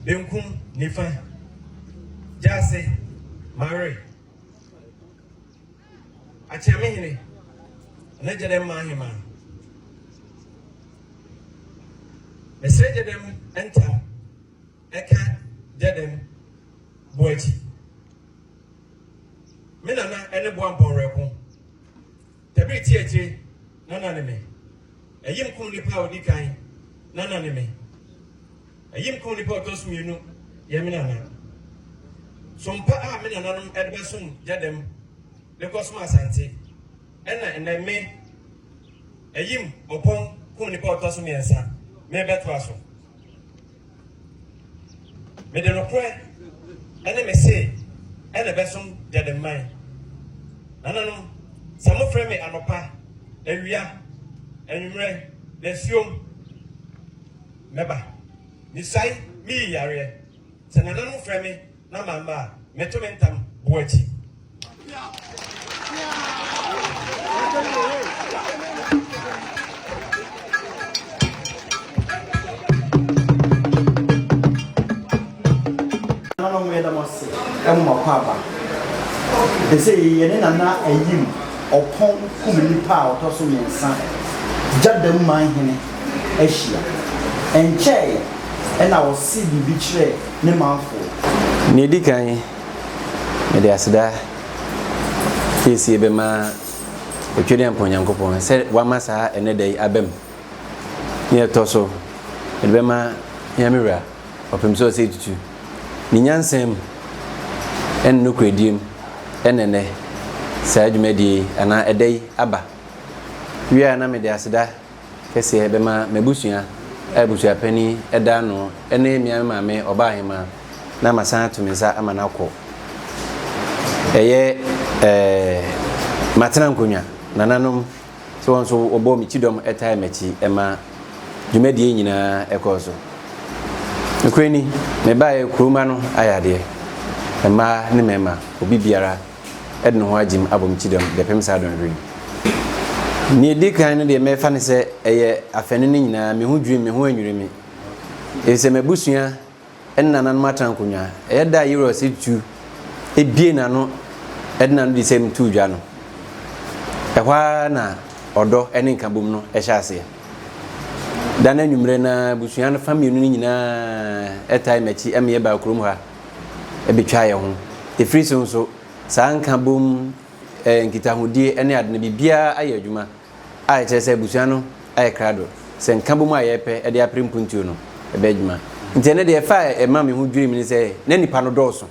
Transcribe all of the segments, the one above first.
benkum nifa jase mare achiame hene na jedem mahima mesre jedem enta eka jedem boachi menana ene bo ampon reko tabi tietie nana ne me eyim kum nipa odi kan nana ne me eyim kum nipa otosmienu ye menana sompa a menana no edbesum jedem le kosma asante ena me eyim opon kum nipa otosmiensa me beto aso me de no kre ene me se ene besum jedem man nana no samo frame anopa ewia enwumre lesium meba ni sai mi yare se nana no frame na mama meto mentam boachi nana mo yeda mo se emma kwaba de se yene nana ayim opon kumnipa otoso mensa jadam man hene ahia enche ena wo si bibi kire ne manfo ni dikan me de asida kesi be ma otwede amponyankopon se wa masa ene dai abem ni etoso be ma yamira opemso se tutu ni nyansem en no krediem enene sa adwumadi ana edai aba wia na me de asida kesi be ma mabusua abusua pani eda no ene mia maame oba hema na masan to mensa amana ko eye matena nkonya nananom so wonso obo mi chidom etai mechi ema dwumadi nyina ekoso nkreni me bae kuruma no ayade ema ne mema obi biara edno ho agim abom chidom de pemsa don ri ni dikan no de me fa ne se eye afene ne nyina me hu dwue me hu anwure me ese mabusua ennanan matan kunya eda yiro se tu ebie na no edna no de sem tu dwa no ehwa na odo ene nkabom no ehya ase dana nwumre na busua no family no nyina etai machi eme ba krom ha ebetwa ye ho efiri so saa nkabom nkitahudie ene ade na bibia aye adwuma aye kyese busua no aye krado se nkabom aye pe ede aprempuntuo no ebe adwuma ntene de fa ema me hu dwiri mi se na nipa no dɔɔso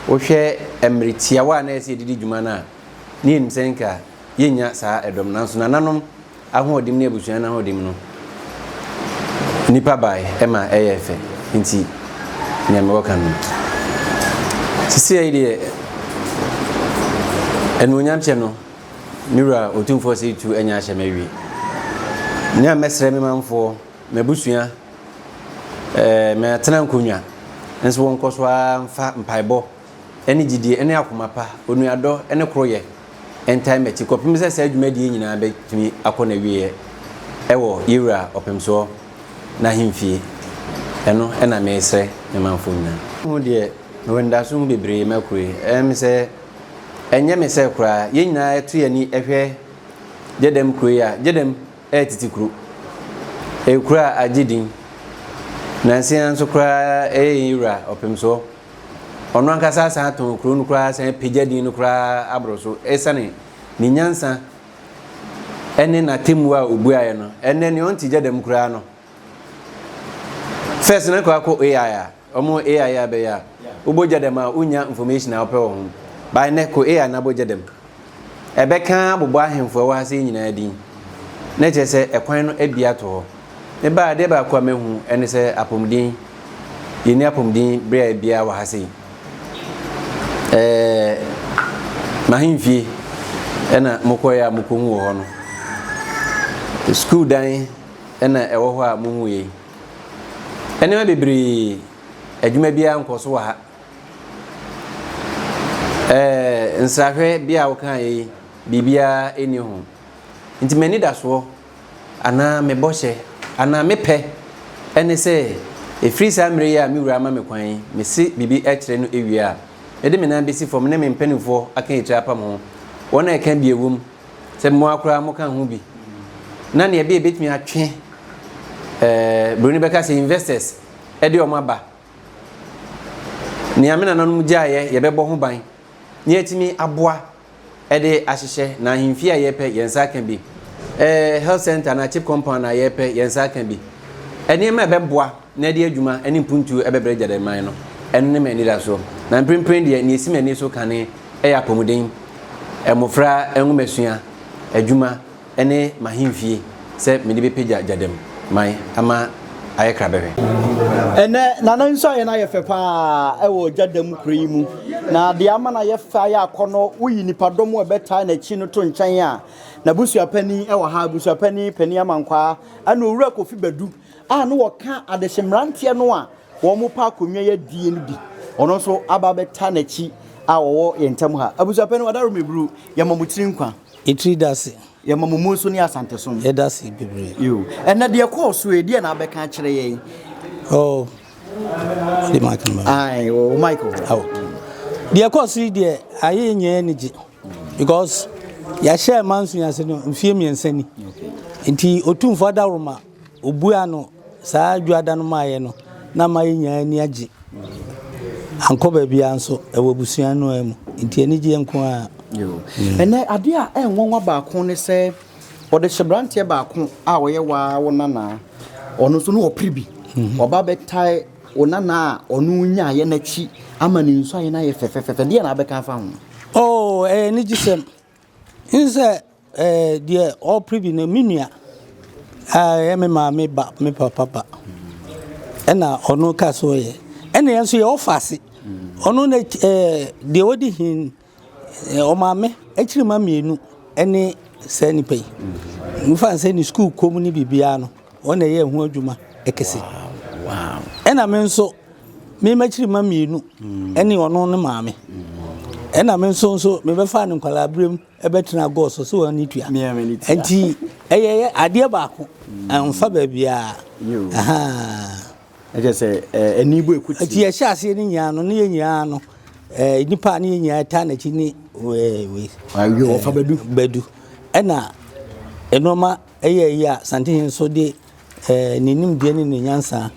wo hwɛ emretiawa na ese didi dwuma na ni nsenka yenya saa edom nanso nananom ahodim ne abusua na ahodim no nipa bai ema eyefe nti nyame woka no sisi ayi de enu nyamche no mira otumfo se tu enya ahye mawie nya mesre me manfo mabusua me atena nkonya nso won koso amfa mpaibɔ ene gidie ene akomapa onuado ene kroye entai mechi kopim se adwumadi nyina be tumi akɔ na wie ɛwɔ yira opemso na himfie eno ena mesre me manfo nyina hu de wenda so hu bebre makure se enye me se kura ye nyina etu yani ehwe jedem kruya jedem etitikru ekura agidin nansi anso kura yira opemso ono ankasa sa ton kru no kura san pejadin no kura abroso esane ni nyansa ene na temu a obuaye no ene ne onti jedem kura no first na kwa ko AI omo AI abe ya uboja dem a unya information a ope ho by ne ko AI na boja dem ebe kan bobo ahemfo wa se nyina din na che se ekwan no abia to ho ne ba de ba kwa mehu ene se apomdin yeni apomdin bre bia wa hase mahimfie ena mokoya mokohu ho no school dan ena ewo ho a mohu ye ene ma bebre adwuma bia nkoso wa ha nsahwe bia wo kan yi bibia eni ho nti mani da so ana me bohye ana me pe ene se free samre ya mi wura ma me kwan me si bibi e kire no ewia e de me na besi fom ne me mpanifo aka etira pam ho wona e kan biewum se mo akura mo kan ho bi na ne e be betimi atwe broni beka se investors e de o ma ba ni amena nanum jaaye ye bebo ho ban ni etimi aboa e de ahyehye na ahemfi a ye pe yensa kan bi health center na chip compound na ye pe yensa kan bi eni ma beboa na de adwuma eni puntu e bebre jade man no enu ne mani da so na mprimprin de ni esi mani so kane e ya pomuden emofra enwumesua adwuma ene mahemfie se me de be pagya jadem man ama ayekra bebe ene nana nso aye na ye fe pa e wo jadam kuri mu na de ama na ye fa ya akono uyi nipadom e beta na chi no to nkyɛn a na busuapani e wo ha busuapani pani amankwa ana owura Kofi Badu a no woka adehemrante no a wo mo pa konwa ya die no bi ono so aba beta na chi a wo yentam ha abusuapani wadaro mebru ya mamutiri nkwa etri dase ya mamumu so ni asante so e dase bebre yo ene de course we de na abeka kire yen oh the Michael ai o Michael oh the course de aye nye niji because ya share mansu ya se no mfie miensani nti otumfo adaroma obua no saa dwada no maye no na maye nya ani agi anko ba bia nso e wabusua no amu nti ani gi enko a yo ene ade a enwonwa ba ko ne se ode hyebrante ba ko a wo ye wa wo nana ono so no opribi oba betai onana onu nya ye na chi ama ni nso aye na ye fefefefe de na abeka fa ho oh ni gisem inse de opribi na minua e me ma me ba me papa ena ono ka so ye ena yenso ye ofase ono na de odi hin o ma me akiri ma mienu ene sani pay mfa nse ni school komu ni bibia no ona ye hu adwuma ekese wow ena me nso me makiri ma mienu ene ono ne ma me ena me nso me be fa ne nkwala brem e betena go so woni tua enti eye ade ba ko amfa ba bia aha eje se eni bo ekuti enti ye hya ase ni nya no ne ye nya no nipa ne ye nya ta na chi ni we ayo fa Badu ena enoma eye ya santin so de ninim de ni nyansa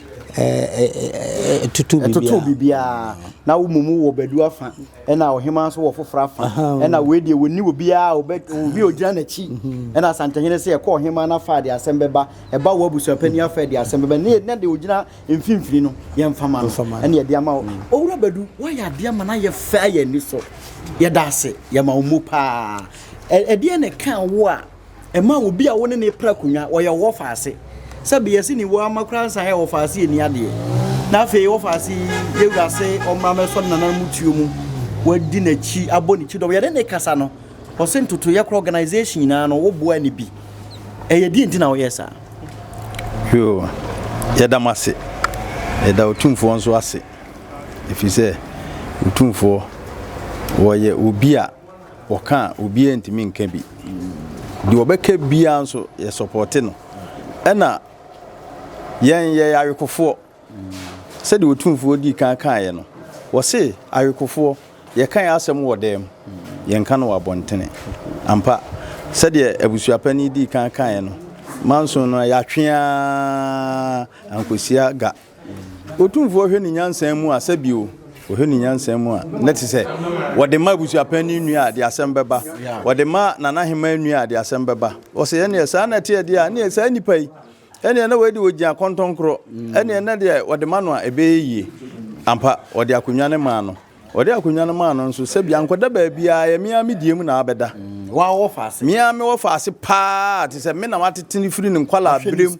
tutu bibia na wo mumu wo Badu afa ena ohima so wo fofra afa ena we de woni obia obi ogina na chi ena santanyene se ekọ ohima na fa de asembeba eba wo abusuapani afa de asembeba ne de ogina mfimfiri no ye mfama no ena ye de ama owura Badu wa ya de ama na ye fa ye ni so ye dase ye ma omu pa de ne kan wo a ema obi a wo ne pra kunwa wo ye wo fa ase sabi yesi ni wo amakra san ye wo fa ase ni ade na fe wo fa ase ye wura se o ma me so nana mutuo mu wadi na chi aboni chi do ye de ne kasa no o se ntutu ye organization na no wo boa ni bi ye di nti na wo yesa yo ye da mase ye da otumfo nso ase ifi se otumfo wo ye obi a wo kan obi entimi nka bi di obeka bia nso ye support no ena yen ye ayekofo se de otumfo di kan ye no wo se ayekofo ye kan asem wo dem yen kan wo abontene ampa se de abusuapani di kan ye no manso no ya twea ankosia ga otumfo hwe ni nyansan mu asabio ohwe ni nyansan mu a neti se wo de ma abusuapani nua de asem beba wo de ma nanahema nua de asem beba wo se ye ne sa na te de a ne sa nipa yi ene na we de ogia kontonkro ene na de wo de ma no a ebeyie ampa wo de akonwa ne ma no wo de akonwa ne ma no nso se bia nkoda ba bia ye mia me die mu na abeda wa wo faase mia me wo faase pa te se me na watetini firi ne nkwala brem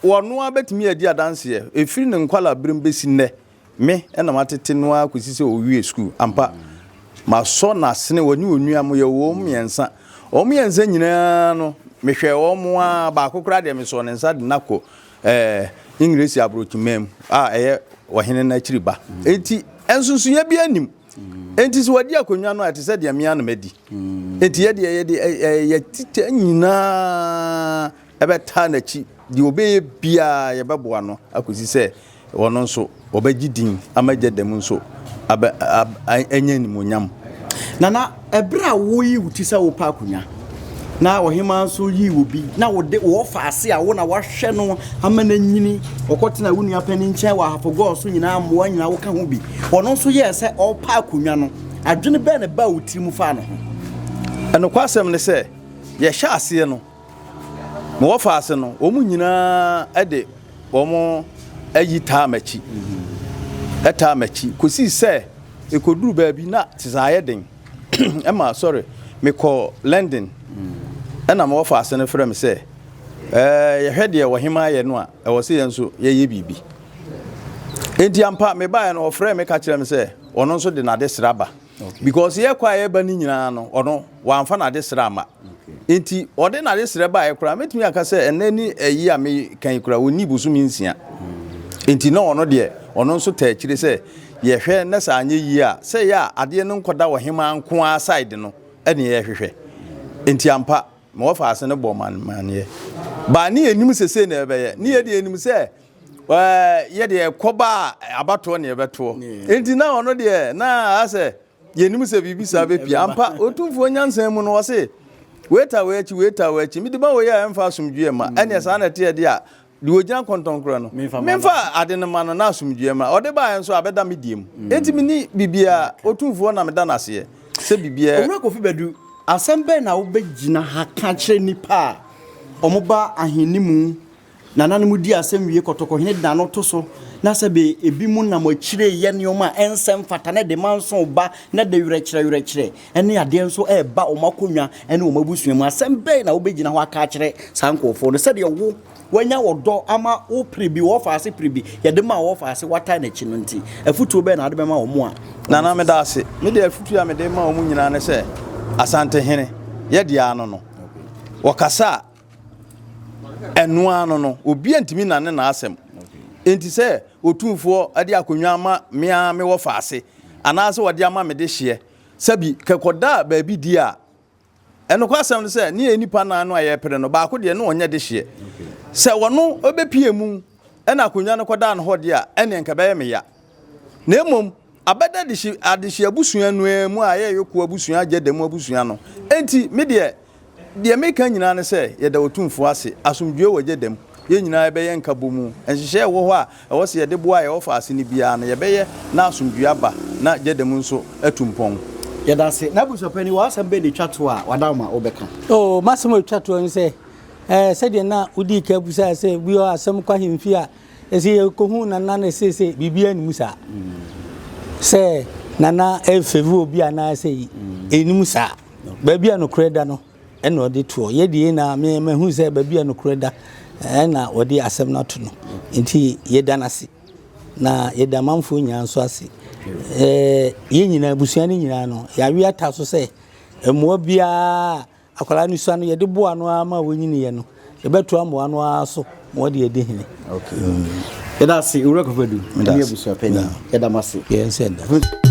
wo no abetimi adi adanse e efiri ne nkwala brem besi ne me na watetino akosi se owie school ampa ma so na sene woni onua mo ye wo miensa o miensa nyina no mehwe wo mo a ba kokora de me so ne nsa de nako English abrochimem eye wohene na chiriba enti ensunsu ye bia nim enti so wadi akonwa no ate se de me an madi enti ye de ye tite nyina ebe ta na chi di obeye bia ye beboa no akosi sɛ wono nso obɛgyi din amagye dem nso anya nimonyam nana ebra wo yi wuti sɛ wo pa akonya na ohima nso yi wo bi na wo de wo fa ase a wo na wahwɛ no ama na nyini okotena wo nua pani nkyɛn wa hafogo so nyina mmoa nyina wo ka ho bi wono nso yɛ sɛ o pa akonya no adwene bɛ ne ba wo tirim fa no ho ɛno kwasɛm ne sɛ yɛ hyɛ ase no mo wo fa ase no wo mu nyina ɛde wo mo ayi taa machi ɛtaa machi kosi sɛ ekoduru baabi na tisaayɛ den ɛma sorry me call London ɛna mo fa ase no frɛ me sɛ yɛhwɛ deɛ wɔhema yɛ no a ɛwɔ sɛ yɛn so yɛyɛ bibi enti ampa me baa no ɔfrɛ me ka kyerɛ me sɛ ɔno nso de nade sraba because yɛ kwa yɛ ba ni nyina no ɔno wɔamfa nade srama enti ɔde nade sraba yɛ kora metumi aka sɛ ɛnɛ ni ayi a me kan kora woni busu mi nsia enti na ɔno deɛ ɔno nso taa kyire sɛ yɛhwɛ na sa anye yi a sɛ yɛ adeɛ no nkɔda wɔhema nko a side no ɛne yɛhwehwɛ enti ampa me wɔfa ase no bɔ manneɛ ba ne enim sese na ɛbɛyɛ ne yɛ de enim sɛ yɛ de kɔba abato ne yɛbɛto enti na ɔno deɛ na asɛ yenim sɛ bibi sa bepia ampa otumfo nyansan mu no wɔ se weta wechi mi de ba wo ya emfa asumdue ma ene sa na te de a de ogyan kontonkro no memfa ade no ma no na asumdue ma ode ba enso abeda me diem enti mi ni bibia otumfo na me da na se se bibia owura Kofi Badu asembe na wo begina ha ka kire nipa omoba ahenimu nananom di asem wie kotoko hene da no to so na sebe ebi mu na mo kire ye neoma ensem fata na de manso ba na de yure kire ene ade nso e ba o makonwa ene o mabusua mu asembe na wo begina ho aka kire sankofo no se de wo wanya wodo ama wo pribi wo faase pribi ye de ma wo faase wata na chi no nti afutuo be na ade be ma wo mu a nana me da ase me de afutuo a me de ma wo mu nyina ne se asante hene ye de ano no wakasa enu ano no obi antimi nane na asem enti se otumfo ade akonwa ama me wo faase anaase wode ama me de hye sabi kekoda baabi di a eno kwasem no se ne enipa na ano aye pere no ba ko de no onye de hye se wono obepie mu ena akonwa no koda no hode a ene nka baye me ya na emom abada de hye adehye abusua no emu aye yoku abusua agedam abusua no enti me de meka nyina ne se ye da otumfo ase asomdwe wagedam ye nyina be ye nka bomu enhyehyɛ wo ho a ɛwɔ se ye de boa ye ofa ase ni bia na ye be ye na asomdwe aba na gedam nso atumpɔn ye da se na busopani wa asem be de twato a wadama obeka oh masemo twato ni se se de na udi ka busa se bi o asem kwa himfi a ese ye ko hu na se bibia ni musa se nana efevu obi ana se eni musa ba bia no kreda no ena ode to ye de na me hu se ba bia no kreda ena ode asem na to no nti ye danase na ye da manfo nya nso ase ye nyina busua ni nyina no ya wi ata so se emo bia akwala ni so no ye de boa no ama wonyini ye no ye beto amoa no aso mo de ye de hene okay ye da se owura Kofi Badu ni busua pani ye da mase ye nse da